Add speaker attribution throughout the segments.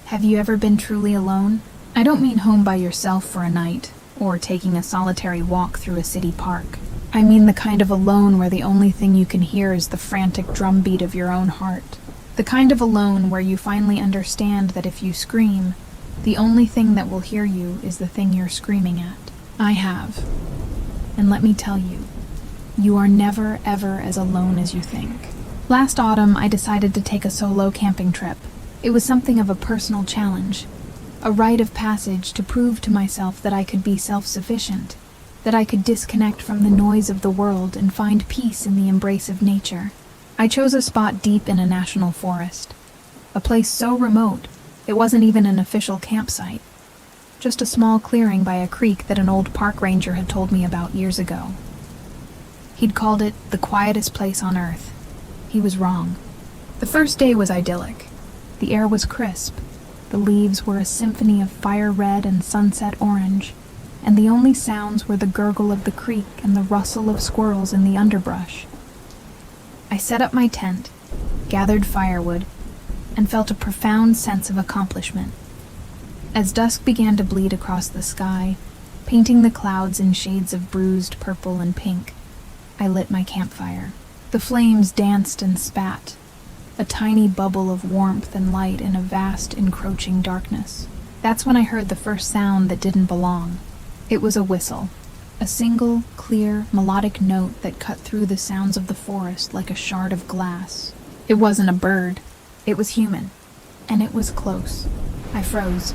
Speaker 1: Have you ever been truly alone? I don't mean home by yourself for a night, or taking a solitary walk through a city park. I mean the kind of alone where the only thing you can hear is the frantic drumbeat of your own heart. The kind of alone where you finally understand that if you scream, the only thing that will hear you is the thing you're screaming at. I have. And let me tell you, you are never ever as alone as you think. Last autumn, I decided to take a solo camping trip. It was something of a personal challenge, a rite of passage to prove to myself that I could be self-sufficient, that I could disconnect from the noise of the world and find peace in the embrace of nature. I chose a spot deep in a national forest, a place so remote it wasn't even an official campsite, just a small clearing by a creek that an old park ranger had told me about years ago. He'd called it the quietest place on earth. He was wrong. The first day was idyllic. The air was crisp, the leaves were a symphony of fire red and sunset orange, and the only sounds were the gurgle of the creek and the rustle of squirrels in the underbrush. I set up my tent, gathered firewood, and felt a profound sense of accomplishment. As dusk began to bleed across the sky, painting the clouds in shades of bruised purple and pink, I lit my campfire. The flames danced and spat, a tiny bubble of warmth and light in a vast, encroaching darkness. That's when I heard the first sound that didn't belong. It was a whistle, a single, clear, melodic note that cut through the sounds of the forest like a shard of glass. It wasn't a bird. It was human, and it was close. I froze,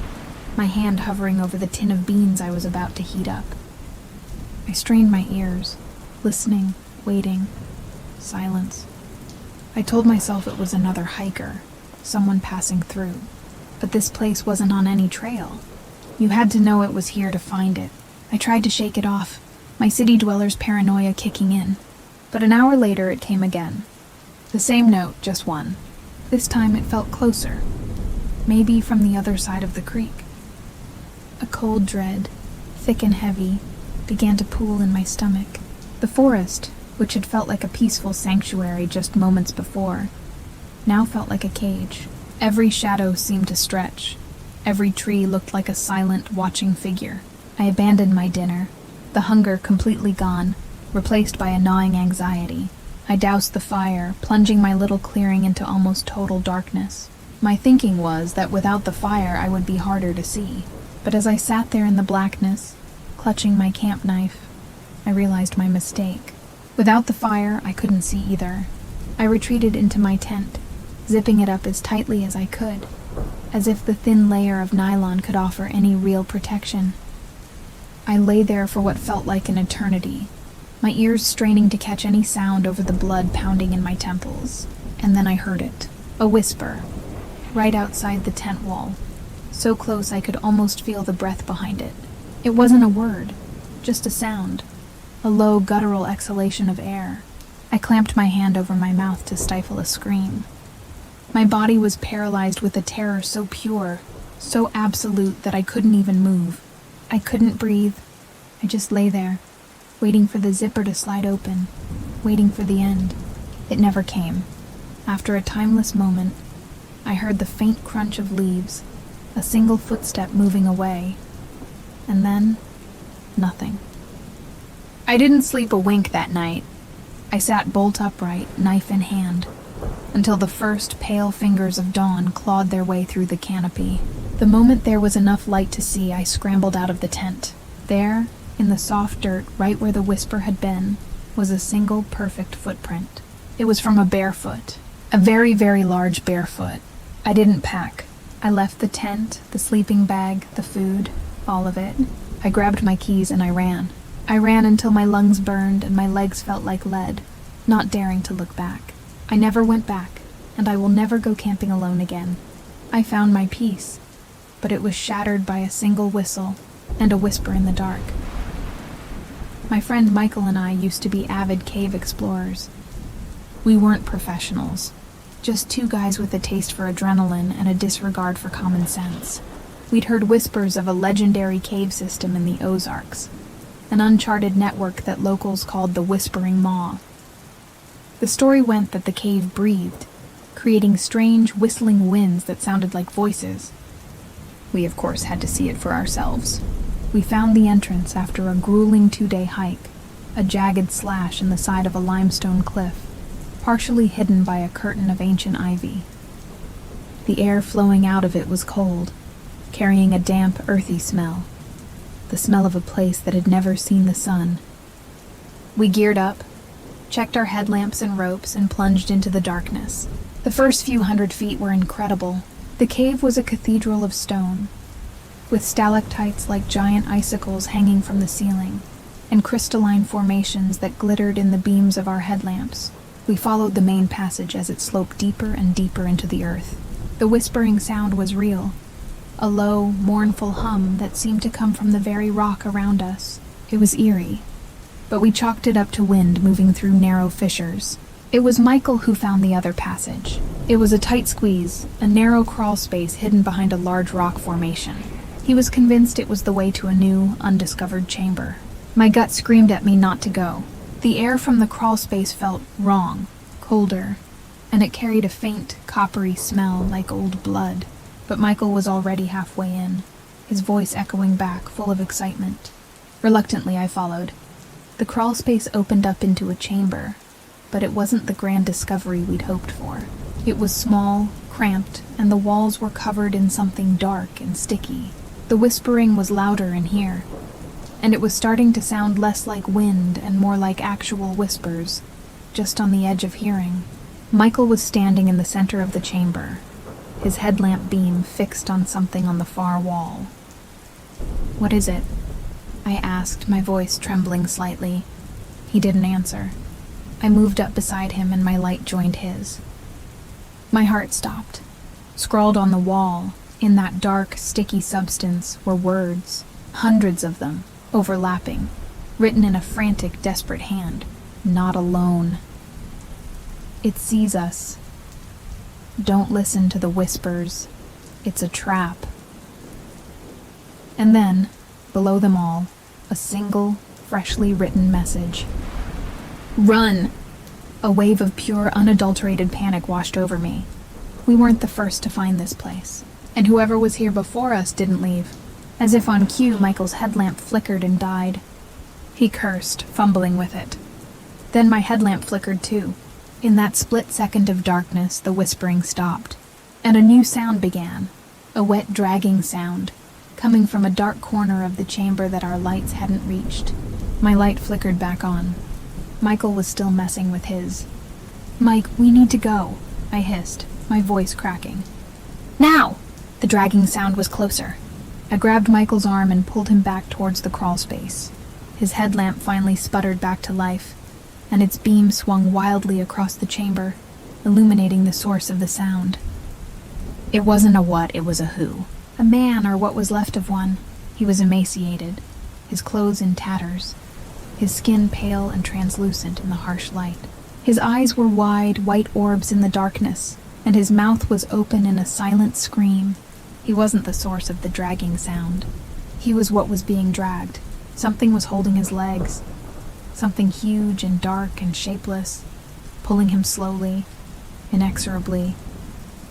Speaker 1: my hand hovering over the tin of beans I was about to heat up. I strained my ears, listening, waiting. Silence. I told myself it was another hiker, someone passing through. But this place wasn't on any trail. You had to know it was here to find it. I tried to shake it off, my city dweller's paranoia kicking in. But an hour later it came again. The same note, just one. This time it felt closer, maybe from the other side of the creek. A cold dread, thick and heavy, began to pool in my stomach. The forest, which had felt like a peaceful sanctuary just moments before, now felt like a cage. Every shadow seemed to stretch. Every tree looked like a silent, watching figure. I abandoned my dinner, the hunger completely gone, replaced by a gnawing anxiety. I doused the fire, plunging my little clearing into almost total darkness. My thinking was that without the fire I would be harder to see. But as I sat there in the blackness, clutching my camp knife, I realized my mistake. Without the fire, I couldn't see either. I retreated into my tent, zipping it up as tightly as I could, as if the thin layer of nylon could offer any real protection. I lay there for what felt like an eternity, my ears straining to catch any sound over the blood pounding in my temples. And then I heard it, a whisper, right outside the tent wall, so close I could almost feel the breath behind it. It wasn't a word, just a sound. A low, guttural exhalation of air. I clamped my hand over my mouth to stifle a scream. My body was paralyzed with a terror so pure, so absolute that I couldn't even move. I couldn't breathe. I just lay there, waiting for the zipper to slide open, waiting for the end. It never came. After a timeless moment, I heard the faint crunch of leaves, a single footstep moving away, and then nothing. I didn't sleep a wink that night. I sat bolt upright, knife in hand, until the first pale fingers of dawn clawed their way through the canopy. The moment there was enough light to see, I scrambled out of the tent. There, in the soft dirt right where the whisper had been, was a single perfect footprint. It was from a barefoot, a very, very large barefoot. I didn't pack. I left the tent, the sleeping bag, the food, all of it. I grabbed my keys and I ran. I ran until my lungs burned and my legs felt like lead, not daring to look back. I never went back, and I will never go camping alone again. I found my peace, but it was shattered by a single whistle and a whisper in the dark. My friend Michael and I used to be avid cave explorers. We weren't professionals, just two guys with a taste for adrenaline and a disregard for common sense. We'd heard whispers of a legendary cave system in the Ozarks, an uncharted network that locals called the Whispering Maw. The story went that the cave breathed, creating strange, whistling winds that sounded like voices. We, of course, had to see it for ourselves. We found the entrance after a grueling 2-day hike, a jagged slash in the side of a limestone cliff, partially hidden by a curtain of ancient ivy. The air flowing out of it was cold, carrying a damp, earthy smell, the smell of a place that had never seen the sun. We geared up, checked our headlamps and ropes, and plunged into the darkness. The first few 100 feet were incredible. The cave was a cathedral of stone, with stalactites like giant icicles hanging from the ceiling, and crystalline formations that glittered in the beams of our headlamps. We followed the main passage as it sloped deeper and deeper into the earth. The whispering sound was real, a low, mournful hum that seemed to come from the very rock around us. It was eerie, but we chalked it up to wind moving through narrow fissures. It was Michael who found the other passage. It was a tight squeeze, a narrow crawl space hidden behind a large rock formation. He was convinced it was the way to a new, undiscovered chamber. My gut screamed at me not to go. The air from the crawl space felt wrong, colder, and it carried a faint, coppery smell like old blood. But Michael was already halfway in, his voice echoing back, full of excitement. Reluctantly, I followed. The crawl space opened up into a chamber, but it wasn't the grand discovery we'd hoped for. It was small, cramped, and the walls were covered in something dark and sticky. The whispering was louder in here, and it was starting to sound less like wind and more like actual whispers, just on the edge of hearing. Michael was standing in the center of the chamber, his headlamp beam fixed on something on the far wall. "What is it?" I asked, my voice trembling slightly. He didn't answer. I moved up beside him and my light joined his. My heart stopped. Scrawled on the wall, in that dark, sticky substance, were words, hundreds of them, overlapping, written in a frantic, desperate hand. "Not alone. It sees us. Don't listen to the whispers. It's a trap." And then, below them all, a single, freshly written message. "Run!" A wave of pure, unadulterated panic washed over me. We weren't the first to find this place, and whoever was here before us didn't leave. As if on cue, Michael's headlamp flickered and died. He cursed, fumbling with it. Then my headlamp flickered too. In that split second of darkness, the whispering stopped, and a new sound began, a wet, dragging sound, coming from a dark corner of the chamber that our lights hadn't reached. My light flickered back on. Michael was still messing with his. "Mike, we need to go," I hissed, my voice cracking. "Now!" The dragging sound was closer. I grabbed Michael's arm and pulled him back towards the crawl space. His headlamp finally sputtered back to life, and its beam swung wildly across the chamber, illuminating the source of the sound. It wasn't a what, it was a who. A man, or what was left of one. He was emaciated, his clothes in tatters, his skin pale and translucent in the harsh light. His eyes were wide, white orbs in the darkness, and his mouth was open in a silent scream. He wasn't the source of the dragging sound. He was what was being dragged. Something was holding his legs. Something huge and dark and shapeless, pulling him slowly, inexorably,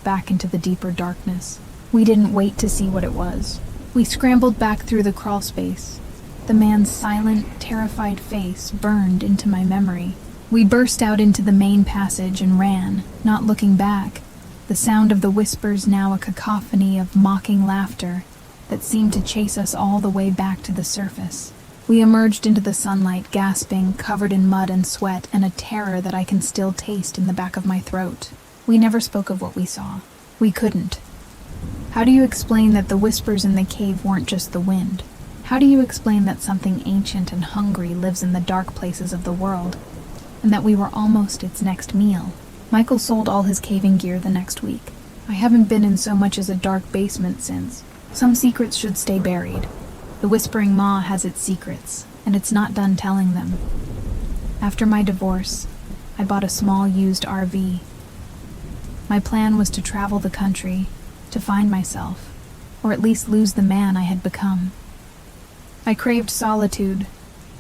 Speaker 1: back into the deeper darkness. We didn't wait to see what it was. We scrambled back through the crawl space. The man's silent, terrified face burned into my memory. We burst out into the main passage and ran, not looking back, the sound of the whispers now a cacophony of mocking laughter that seemed to chase us all the way back to the surface. We emerged into the sunlight, gasping, covered in mud and sweat, and a terror that I can still taste in the back of my throat. We never spoke of what we saw. We couldn't. How do you explain that the whispers in the cave weren't just the wind? How do you explain that something ancient and hungry lives in the dark places of the world, and that we were almost its next meal? Michael sold all his caving gear the next week. I haven't been in so much as a dark basement since. Some secrets should stay buried. The Whispering Maw has its secrets, and it's not done telling them. After my divorce, I bought a small used RV. My plan was to travel the country, to find myself, or at least lose the man I had become. I craved solitude,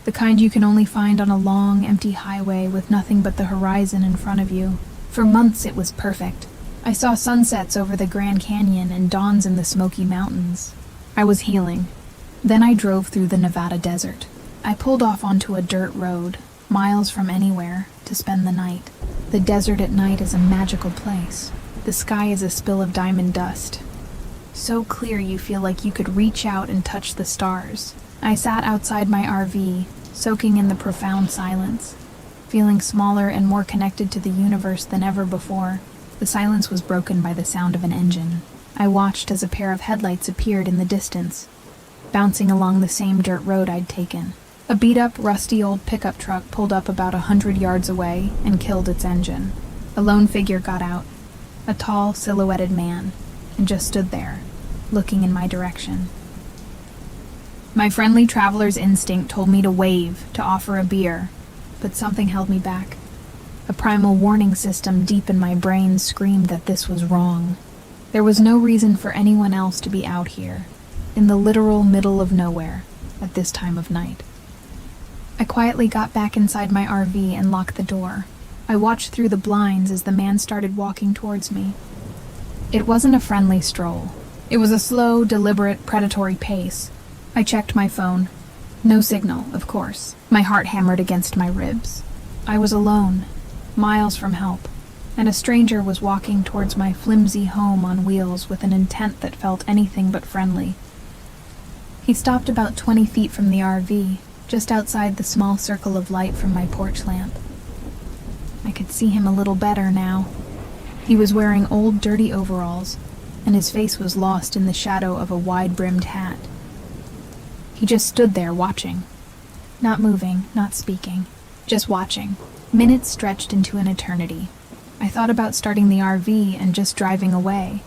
Speaker 1: the kind you can only find on a long, empty highway with nothing but the horizon in front of you. For months it was perfect. I saw sunsets over the Grand Canyon and dawns in the Smoky Mountains. I was healing. Then I drove through the Nevada desert. I pulled off onto a dirt road, miles from anywhere, to spend the night. The desert at night is a magical place. The sky is a spill of diamond dust. So clear you feel like you could reach out and touch the stars. I sat outside my RV, soaking in the profound silence, feeling smaller and more connected to the universe than ever before. The silence was broken by the sound of an engine. I watched as a pair of headlights appeared in the distance, bouncing along the same dirt road I'd taken. A beat-up, rusty old pickup truck pulled up about 100 yards away and killed its engine. A lone figure got out, a tall, silhouetted man, and just stood there, looking in my direction. My friendly traveler's instinct told me to wave, to offer a beer, but something held me back. A primal warning system deep in my brain screamed that this was wrong. There was no reason for anyone else to be out here, in the literal middle of nowhere, at this time of night. I quietly got back inside my RV and locked the door. I watched through the blinds as the man started walking towards me. It wasn't a friendly stroll. It was a slow, deliberate, predatory pace. I checked my phone. No signal, of course. My heart hammered against my ribs. I was alone, miles from help, and a stranger was walking towards my flimsy home on wheels with an intent that felt anything but friendly. He stopped about 20 feet from the RV, just outside the small circle of light from my porch lamp. I could see him a little better now. He was wearing old, dirty overalls, and his face was lost in the shadow of a wide-brimmed hat. He just stood there watching. Not moving, not speaking, just watching. Minutes stretched into an eternity. I thought about starting the RV and just driving away,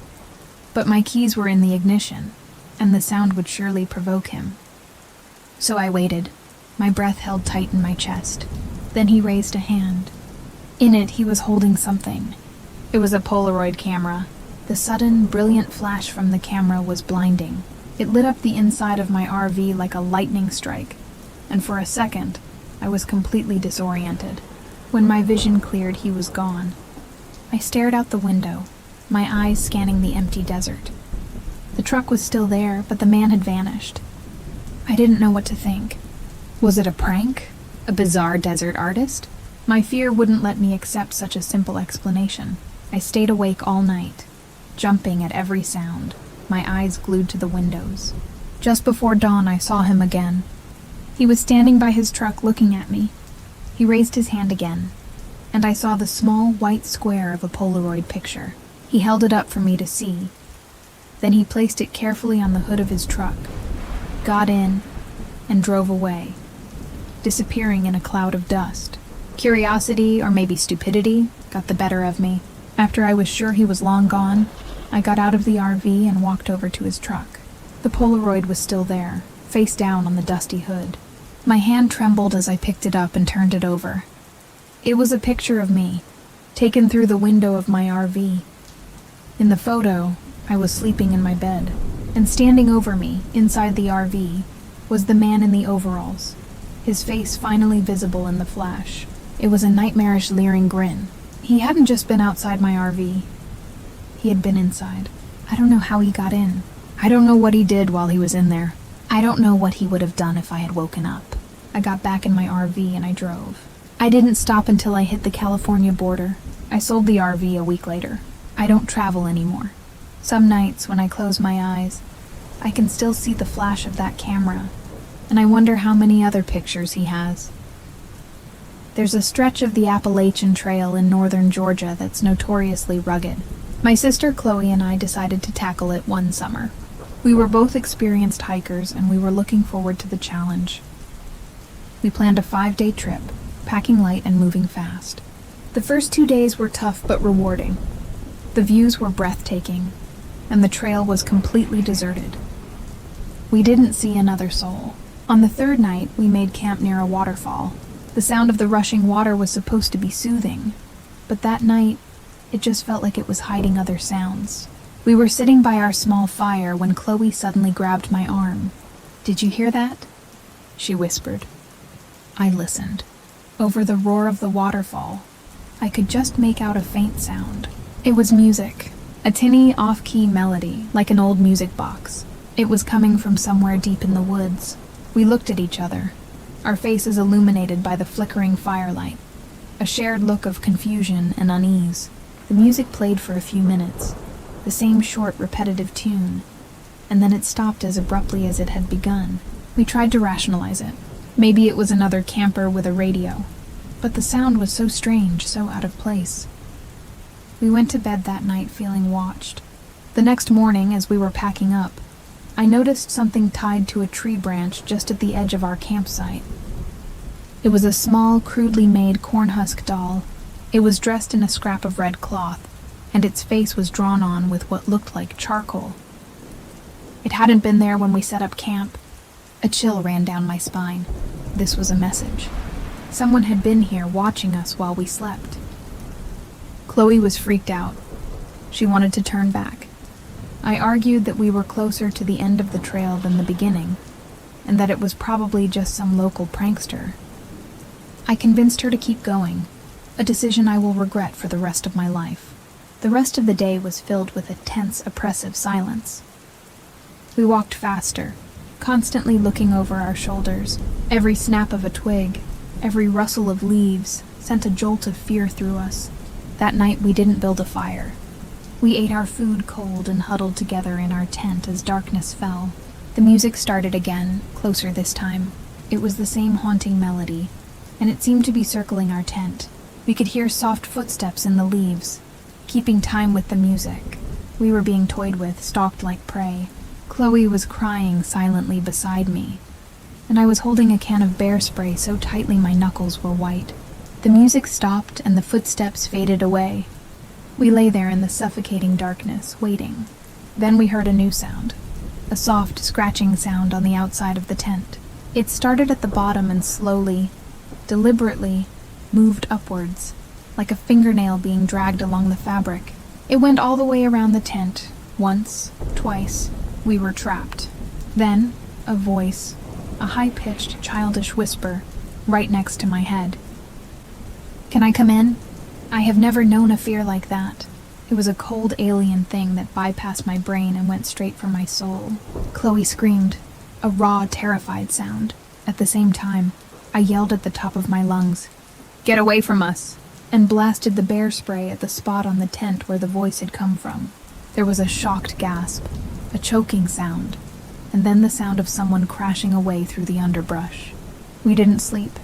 Speaker 1: but my keys were in the ignition, and the sound would surely provoke him. So I waited, my breath held tight in my chest. Then he raised a hand. In it, he was holding something. It was a Polaroid camera. The sudden, brilliant flash from the camera was blinding. It lit up the inside of my RV like a lightning strike, and for a second, I was completely disoriented. When my vision cleared, he was gone. I stared out the window, my eyes scanning the empty desert. The truck was still there, but the man had vanished. I didn't know what to think. Was it a prank? A bizarre desert artist? My fear wouldn't let me accept such a simple explanation. I stayed awake all night, jumping at every sound, my eyes glued to the windows. Just before dawn, I saw him again. He was standing by his truck looking at me. He raised his hand again, and I saw the small white square of a Polaroid picture. He held it up for me to see. Then he placed it carefully on the hood of his truck, got in, and drove away, disappearing in a cloud of dust. Curiosity, or maybe stupidity, got the better of me. After I was sure he was long gone, I got out of the RV and walked over to his truck. The Polaroid was still there, face down on the dusty hood. My hand trembled as I picked it up and turned it over. It was a picture of me, taken through the window of my RV. In the photo, I was sleeping in my bed, and standing over me, inside the RV, was the man in the overalls, his face finally visible in the flash. It was a nightmarish, leering grin. He hadn't just been outside my RV. He had been inside. I don't know how he got in. I don't know what he did while he was in there. I don't know what he would have done if I had woken up. I got back in my RV and I drove. I didn't stop until I hit the California border. I sold the RV a week later. I don't travel anymore. Some nights, when I close my eyes, I can still see the flash of that camera, and I wonder how many other pictures he has. There's a stretch of the Appalachian Trail in northern Georgia that's notoriously rugged. My sister Chloe and I decided to tackle it one summer. We were both experienced hikers, and we were looking forward to the challenge. We planned a 5-day trip, packing light and moving fast. The first 2 days were tough but rewarding. The views were breathtaking, and the trail was completely deserted. We didn't see another soul. On the third night, we made camp near a waterfall. The sound of the rushing water was supposed to be soothing, but that night, it just felt like it was hiding other sounds. We were sitting by our small fire when Chloe suddenly grabbed my arm. "Did you hear that?" she whispered. I listened. Over the roar of the waterfall, I could just make out a faint sound, It was music, a tinny, off-key melody, like an old music box. It was coming from somewhere deep in the woods. We looked at each other, our faces illuminated by the flickering firelight, a shared look of confusion and unease. The music played for a few minutes, the same short, repetitive tune, and then it stopped as abruptly as it had begun. We tried to rationalize it. Maybe it was another camper with a radio, but the sound was so strange, so out of place. We went to bed that night feeling watched. The next morning, as we were packing up, I noticed something tied to a tree branch just at the edge of our campsite. It was a small, crudely made cornhusk doll. It was dressed in a scrap of red cloth, and its face was drawn on with what looked like charcoal. It hadn't been there when we set up camp. A chill ran down my spine. This was a message. Someone had been here watching us while we slept. Chloe was freaked out. She wanted to turn back. I argued that we were closer to the end of the trail than the beginning, and that it was probably just some local prankster. I convinced her to keep going, a decision I will regret for the rest of my life. The rest of the day was filled with a tense, oppressive silence. We walked faster, constantly looking over our shoulders. Every snap of a twig, every rustle of leaves sent a jolt of fear through us. That night we didn't build a fire. We ate our food cold and huddled together in our tent as darkness fell. The music started again, closer this time. It was the same haunting melody, and it seemed to be circling our tent. We could hear soft footsteps in the leaves, keeping time with the music. We were being toyed with, stalked like prey. Chloe was crying silently beside me, and I was holding a can of bear spray so tightly my knuckles were white. The music stopped and the footsteps faded away. We lay there in the suffocating darkness, waiting. Then we heard a new sound, a soft, scratching sound on the outside of the tent. It started at the bottom and slowly, deliberately, moved upwards, like a fingernail being dragged along the fabric. It went all the way around the tent, once, twice. We were trapped. Then, a voice, a high-pitched, childish whisper, right next to my head. "Can I come in?" I have never known a fear like that. It was a cold alien thing that bypassed my brain and went straight for my soul. Chloe screamed, a raw, terrified sound. At the same time, I yelled at the top of my lungs, "Get away from us!" and blasted the bear spray at the spot on the tent where the voice had come from. There was a shocked gasp, a choking sound, and then the sound of someone crashing away through the underbrush. We didn't sleep.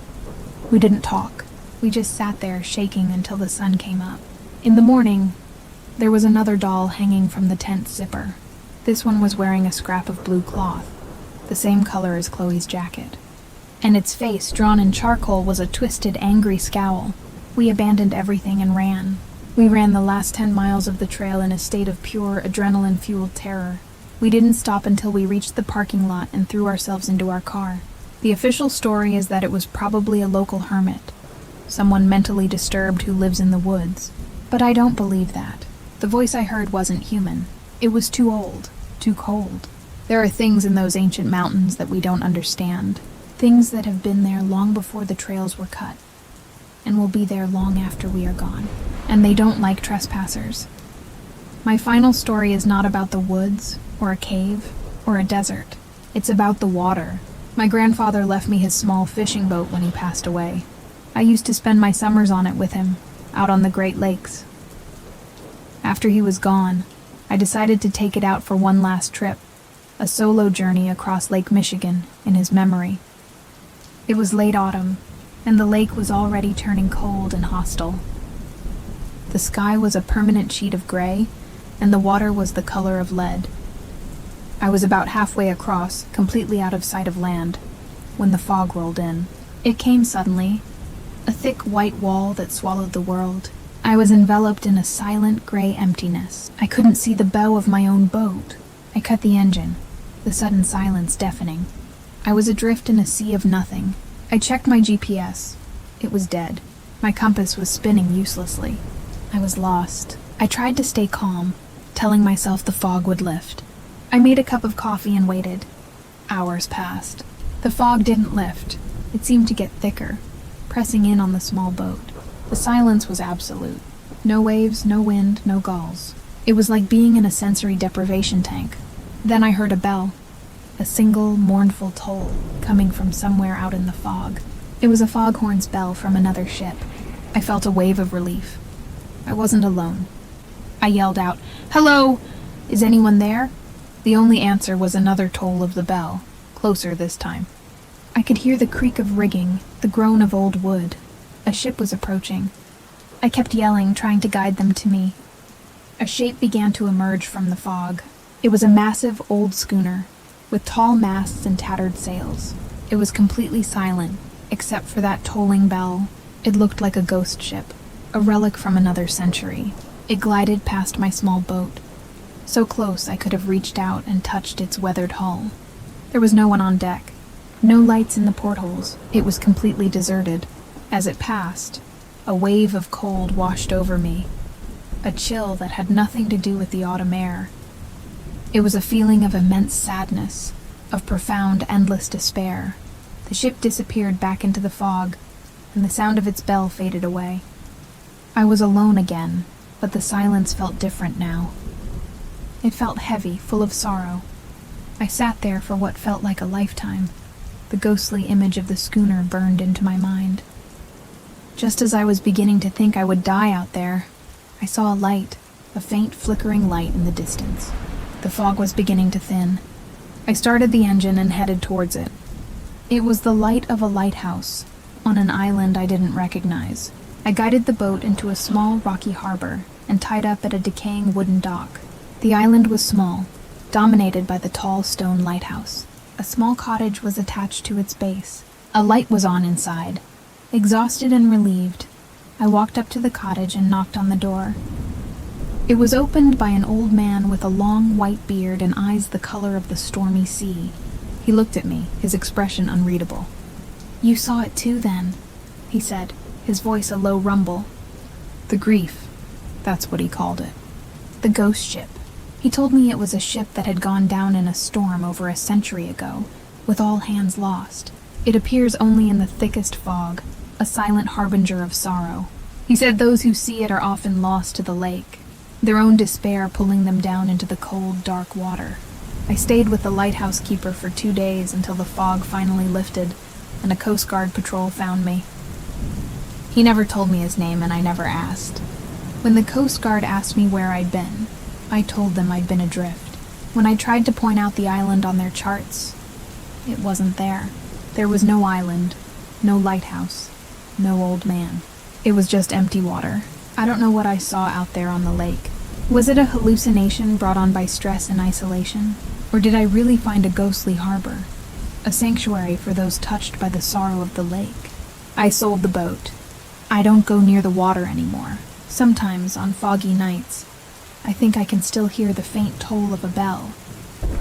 Speaker 1: We didn't talk. We just sat there shaking until the sun came up. In the morning, there was another doll hanging from the tent zipper. This one was wearing a scrap of blue cloth, the same color as Chloe's jacket. And its face, drawn in charcoal, was a twisted, angry scowl. We abandoned everything and ran. We ran the last 10 miles of the trail in a state of pure, adrenaline-fueled terror. We didn't stop until we reached the parking lot and threw ourselves into our car. The official story is that it was probably a local hermit, someone mentally disturbed who lives in the woods. But I don't believe that. The voice I heard wasn't human. It was too old, too cold. There are things in those ancient mountains that we don't understand. Things that have been there long before the trails were cut, and will be there long after we are gone. And they don't like trespassers. My final story is not about the woods, or a cave, or a desert. It's about the water. My grandfather left me his small fishing boat when he passed away. I used to spend my summers on it with him, out on the Great Lakes. After he was gone, I decided to take it out for one last trip, a solo journey across Lake Michigan in his memory. It was late autumn, and the lake was already turning cold and hostile. The sky was a permanent sheet of gray, and the water was the color of lead. I was about halfway across, completely out of sight of land, when the fog rolled in. It came suddenly, a thick white wall that swallowed the world. I was enveloped in a silent gray emptiness. I couldn't see the bow of my own boat. I cut the engine, the sudden silence deafening. I was adrift in a sea of nothing. I checked my GPS. It was dead. My compass was spinning uselessly. I was lost. I tried to stay calm, telling myself the fog would lift. I made a cup of coffee and waited. Hours passed. The fog didn't lift. It seemed to get thicker, pressing in on the small boat. The silence was absolute. No waves, no wind, no gulls. It was like being in a sensory deprivation tank. Then I heard a bell, a single, mournful toll coming from somewhere out in the fog. It was a foghorn's bell from another ship. I felt a wave of relief. I wasn't alone. I yelled out, "Hello! Is anyone there?" The only answer was another toll of the bell, closer this time. I could hear the creak of rigging, the groan of old wood. A ship was approaching. I kept yelling, trying to guide them to me. A shape began to emerge from the fog. It was a massive old schooner, with tall masts and tattered sails. It was completely silent, except for that tolling bell. It looked like a ghost ship, a relic from another century. It glided past my small boat, so close I could have reached out and touched its weathered hull. There was no one on deck, no lights in the portholes. It was completely deserted. As it passed, a wave of cold washed over me, a chill that had nothing to do with the autumn air. It was a feeling of immense sadness, of profound, endless despair. The ship disappeared back into the fog, and the sound of its bell faded away. I was alone again, but the silence felt different now. It felt heavy, full of sorrow. I sat there for what felt like a lifetime. The ghostly image of the schooner burned into my mind. Just as I was beginning to think I would die out there, I saw a light, a faint flickering light in the distance. The fog was beginning to thin. I started the engine and headed towards it. It was the light of a lighthouse, on an island I didn't recognize. I guided the boat into a small rocky harbor and tied up at a decaying wooden dock. The island was small, dominated by the tall stone lighthouse. A small cottage was attached to its base. A light was on inside. Exhausted and relieved, I walked up to the cottage and knocked on the door. It was opened by an old man with a long white beard and eyes the color of the stormy sea. He looked at me, his expression unreadable. "You saw it too, then," he said, his voice a low rumble. The grief, that's what he called it. The ghost ship. He told me it was a ship that had gone down in a storm over a century ago, with all hands lost. It appears only in the thickest fog, a silent harbinger of sorrow. He said those who see it are often lost to the lake, their own despair pulling them down into the cold, dark water. I stayed with the lighthouse keeper for 2 days until the fog finally lifted and a Coast Guard patrol found me. He never told me his name and I never asked. When the Coast Guard asked me where I'd been, I told them I'd been adrift. When I tried to point out the island on their charts, it wasn't there. There was no island, no lighthouse, no old man. It was just empty water. I don't know what I saw out there on the lake. Was it a hallucination brought on by stress and isolation? Or did I really find a ghostly harbor? A sanctuary for those touched by the sorrow of the lake? I sold the boat. I don't go near the water anymore. Sometimes, on foggy nights, I think I can still hear the faint toll of a bell,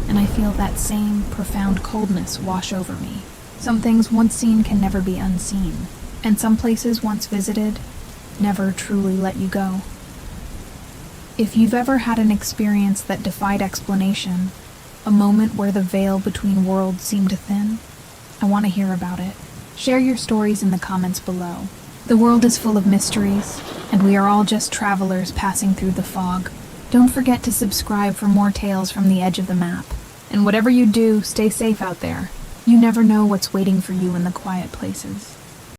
Speaker 1: and I feel that same profound coldness wash over me. Some things once seen can never be unseen, and some places once visited never truly let you go. If you've ever had an experience that defied explanation, a moment where the veil between worlds seemed to thin, I want to hear about it. Share your stories in the comments below. The world is full of mysteries, and we are all just travelers passing through the fog. Don't forget to subscribe for more tales from the edge of the map. And whatever you do, stay safe out there. You never know what's waiting for you in the quiet places.